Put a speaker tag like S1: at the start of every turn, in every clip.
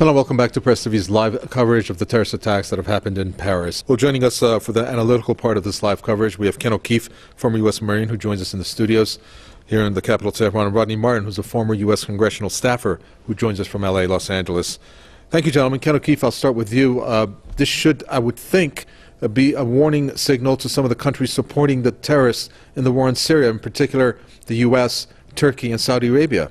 S1: Hello, welcome back to Press TV's live coverage of the terrorist attacks that have happened in Paris. Well, joining us for the analytical part of this live coverage, we have Ken OKeefe, former U.S. Marine, who joins us in the studios here in the capital, Tehran, and Rodney Martin, who's a former U.S. congressional staffer, who joins us from L.A., Los Angeles. Thank you, gentlemen. Ken OKeefe, I'll start with you. This should, I would think, be a warning signal to some of the countries supporting the terrorists in the war in Syria, in particular the U.S., Turkey, and Saudi Arabia.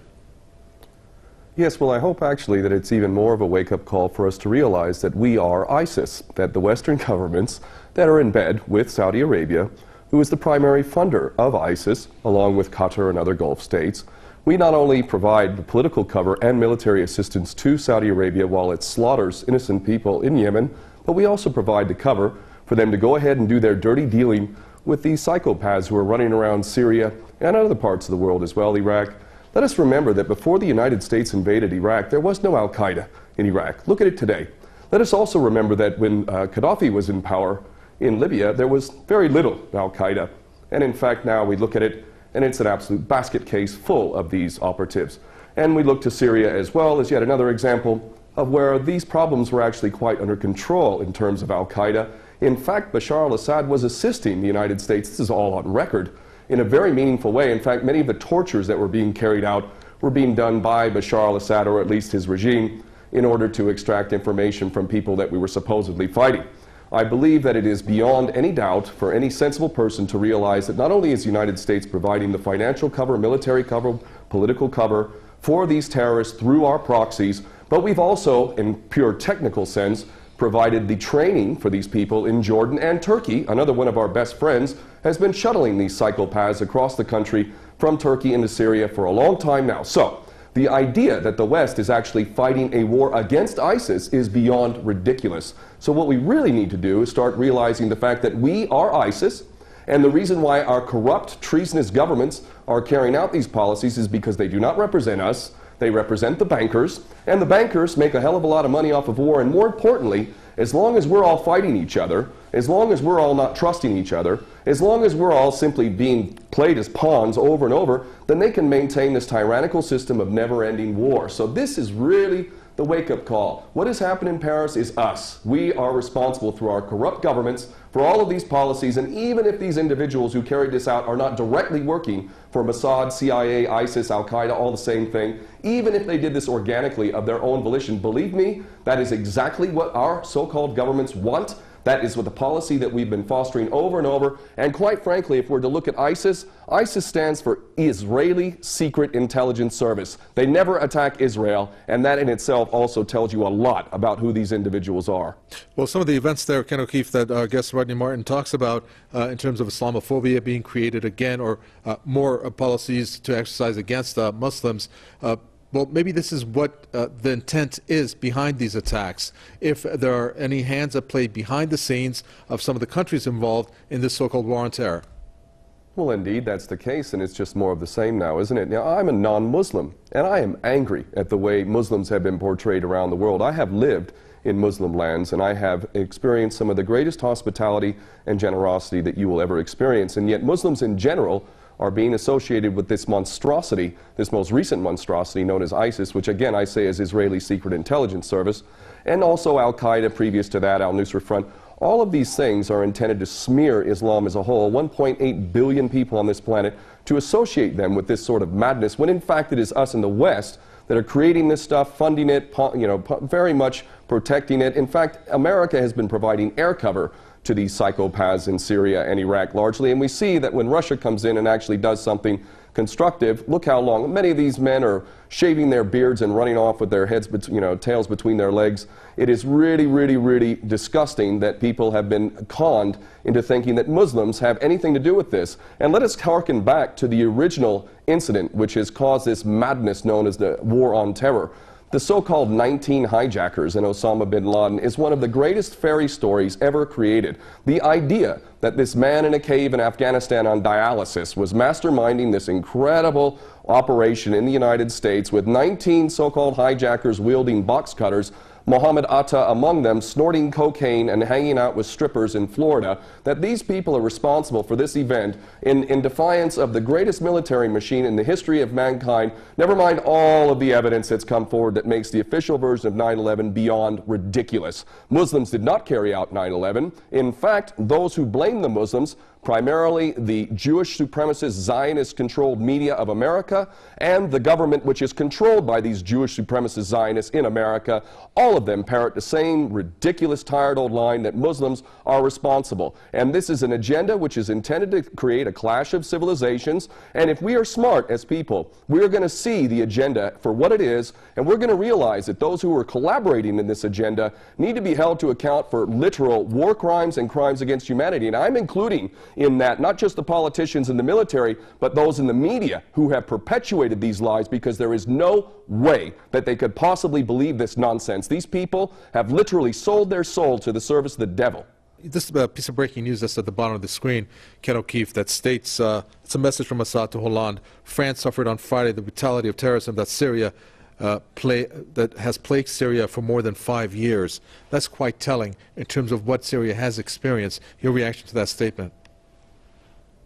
S2: Yes, well, I hope actually that it's even more of a wake-up call for us to realize that we are ISIS, that the Western governments that are in bed with Saudi Arabia, who is the primary funder of ISIS, along with Qatar and other Gulf states, we not only provide the political cover and military assistance to Saudi Arabia while it slaughters innocent people in Yemen, but we also provide the cover for them to go ahead and do their dirty dealing with these psychopaths who are running around Syria and other parts of the world as well, Iraq. Let us remember that before the United States invaded Iraq, there was no al-Qaeda in Iraq. Look at it today. Let us also remember that when Gaddafi was in power in Libya, there was very little al-Qaeda. And in fact, now we look at it, and it's an absolute basket case full of these operatives. And we look to Syria as well as yet another example of where these problems were actually quite under control in terms of al-Qaeda. In fact, Bashar al-Assad was assisting the United States, this is all on record, in a very meaningful way. In fact, many of the tortures that were being carried out were being done by Bashar al-Assad, or at least his regime, in order to extract information from people that we were supposedly fighting. I believe that it is beyond any doubt for any sensible person to realize that not only is the United States providing the financial cover, military cover, political cover for these terrorists through our proxies, but we've also, in pure technical sense, provided the training for these people in Jordan and Turkey. Another one of our best friends has been shuttling these psychopaths across the country from Turkey into Syria for a long time now. So the idea that the West is actually fighting a war against ISIS is beyond ridiculous. So what we really need to do is start realizing the fact that we are ISIS, and the reason why our corrupt, treasonous governments are carrying out these policies is because they do not represent us. They represent the bankers, and the bankers make a hell of a lot of money off of war. And more importantly, as long as we're all fighting each other, as long as we're all not trusting each other, as long as we're all simply being played as pawns over and over, then they can maintain this tyrannical system of never-ending war. So this is really the wake-up call. What has happened in Paris is us. We are responsible through our corrupt governments for all of these policies, and even if these individuals who carried this out are not directly working for Mossad, CIA, ISIS, Al-Qaeda, all the same thing, even if they did this organically of their own volition, believe me, that is exactly what our so-called governments want. That is what the policy that we've been fostering over and over. And quite frankly, if we're to look at ISIS, ISIS stands for Israeli Secret Intelligence Service. They never attack Israel, and that in itself also tells you a lot about who these individuals are.
S1: Well, some of the events there, Ken OKeefe, that our guest Rodney Martin talks about in terms of Islamophobia being created again, or more policies to exercise against Muslims, well, maybe this is what the intent is behind these attacks, if there are any hands at play behind the scenes of some of the countries involved in this so-called war on terror.
S2: Well, indeed, that's the case, and it's just more of the same now, isn't it? Now, I'm a non-Muslim, and I am angry at the way Muslims have been portrayed around the world. I have lived in Muslim lands, and I have experienced some of the greatest hospitality and generosity that you will ever experience, and yet Muslims in general are being associated with this monstrosity, this most recent monstrosity known as ISIS, which again I say is Israeli Secret Intelligence Service, and also Al-Qaeda previous to that, Al-Nusra Front. All of these things are intended to smear Islam as a whole, 1.8 billion people on this planet, to associate them with this sort of madness, when in fact it is us in the West that are creating this stuff, funding it, very much protecting it. In fact, America has been providing air cover to these psychopaths in Syria and Iraq largely, and we see that when Russia comes in and actually does something constructive, look how long many of these men are shaving their beards and running off with their heads, tails between their legs. It is really, really, really disgusting that people have been conned into thinking that Muslims have anything to do with this. And let us harken back to the original incident which has caused this madness known as the war on terror. The so-called 19 hijackers in Osama bin Laden is one of the greatest fairy stories ever created. The idea that this man in a cave in Afghanistan on dialysis was masterminding this incredible operation in the United States with 19 so-called hijackers wielding box cutters Mohammed Atta among them, snorting cocaine and hanging out with strippers in Florida, that these people are responsible for this event in defiance of the greatest military machine in the history of mankind, never mind all of the evidence that's come forward that makes the official version of 9/11 beyond ridiculous. Muslims did not carry out 9/11. In fact, those who blame the Muslims, primarily the Jewish supremacist Zionist-controlled media of America and the government which is controlled by these Jewish supremacist Zionists in America, all of them parrot the same ridiculous, tired old line that Muslims are responsible. And this is an agenda which is intended to create a clash of civilizations. And if we are smart as people, we are going to see the agenda for what it is, and we're going to realize that those who are collaborating in this agenda need to be held to account for literal war crimes and crimes against humanity. And I'm including in that not just the politicians and the military, but those in the media who have perpetuated these lies, because there is no way that they could possibly believe this nonsense. These people have literally sold their soul to the service of the devil.
S1: This piece of breaking news that's at the bottom of the screen, Ken O'Keefe, that states, it's a message from Assad to Hollande. France suffered on Friday the brutality of terrorism that has plagued Syria for more than 5 years. That's quite telling in terms of what Syria has experienced. Your reaction to that statement?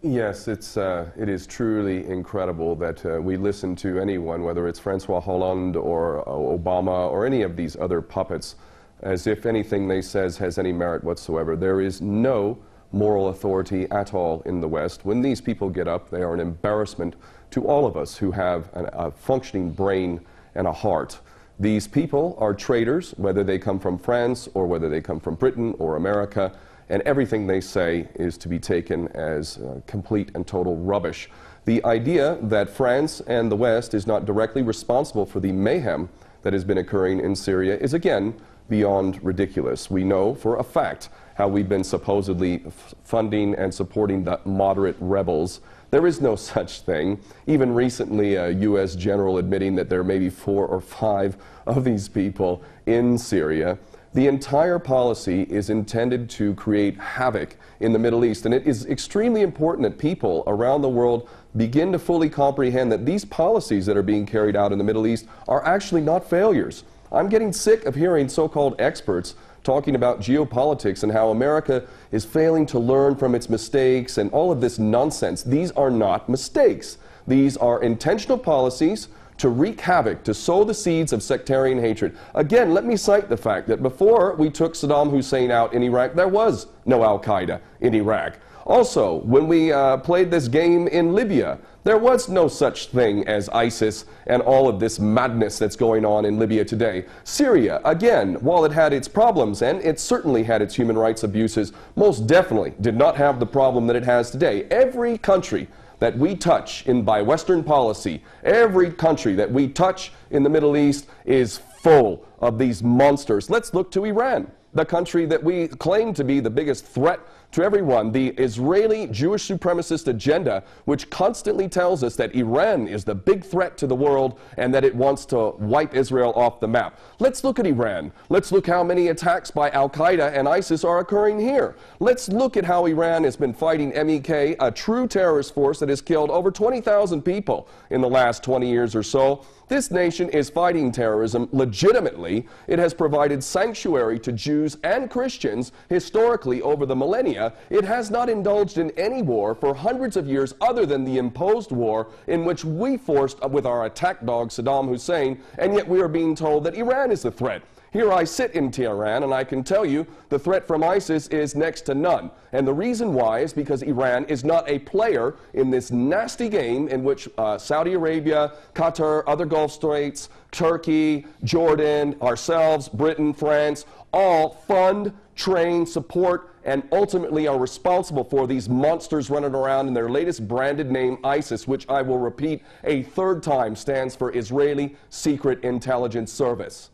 S2: Yes, it is truly incredible that we listen to anyone, whether it's Francois Hollande or Obama or any of these other puppets, as if anything they says has any merit whatsoever. There is no moral authority at all in the West. When these people get up, they are an embarrassment to all of us who have a functioning brain and a heart. These people are traitors, whether they come from France or whether they come from Britain or America, and everything they say is to be taken as complete and total rubbish. The idea that France and the West is not directly responsible for the mayhem that has been occurring in Syria is again beyond ridiculous. We know for a fact how we've been supposedly funding and supporting the moderate rebels. There is no such thing. Even recently, a U.S. general admitting that there may be 4 or 5 of these people in Syria. The entire policy is intended to create havoc in the Middle East, and it is extremely important that people around the world begin to fully comprehend that these policies that are being carried out in the Middle East are actually not failures. I'm getting sick of hearing so-called experts talking about geopolitics and how America is failing to learn from its mistakes and all of this nonsense. These are not mistakes. These are intentional policies to wreak havoc, to sow the seeds of sectarian hatred. Again, let me cite the fact that before we took Saddam Hussein out in Iraq, there was no Al-Qaeda in Iraq. Also, when we played this game in Libya, there was no such thing as ISIS and all of this madness that's going on in Libya today. Syria, again, while it had its problems, and it certainly had its human rights abuses, most definitely did not have the problem that it has today. Every country that we touch by Western policy, every country that we touch in the Middle East is full of these monsters. Let's look to Iran, the country that we claim to be the biggest threat to everyone, the Israeli Jewish supremacist agenda, which constantly tells us that Iran is the big threat to the world and that it wants to wipe Israel off the map. Let's look at Iran. Let's look how many attacks by Al-Qaeda and ISIS are occurring here. Let's look at how Iran has been fighting MEK, a true terrorist force that has killed over 20,000 people in the last 20 years or so. This nation is fighting terrorism legitimately. It has provided sanctuary to Jews and Christians historically over the millennia. It has not indulged in any war for hundreds of years other than the imposed war in which we forced with our attack dog Saddam Hussein, and yet we are being told that Iran is the threat. Here I sit in Tehran, and I can tell you the threat from ISIS is next to none. And the reason why is because Iran is not a player in this nasty game in which Saudi Arabia, Qatar, other Gulf states, Turkey, Jordan, ourselves, Britain, France, all fund, train, support, and ultimately are responsible for these monsters running around in their latest branded name, ISIS, which I will repeat a third time stands for Israeli Secret Intelligence Service.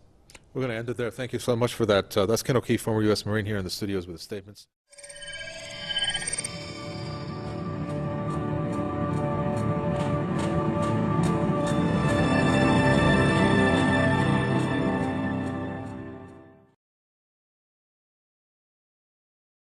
S1: We're going to end it there. Thank you so much for that. That's Ken O'Keefe, former U.S. Marine, here in the studios with the statements.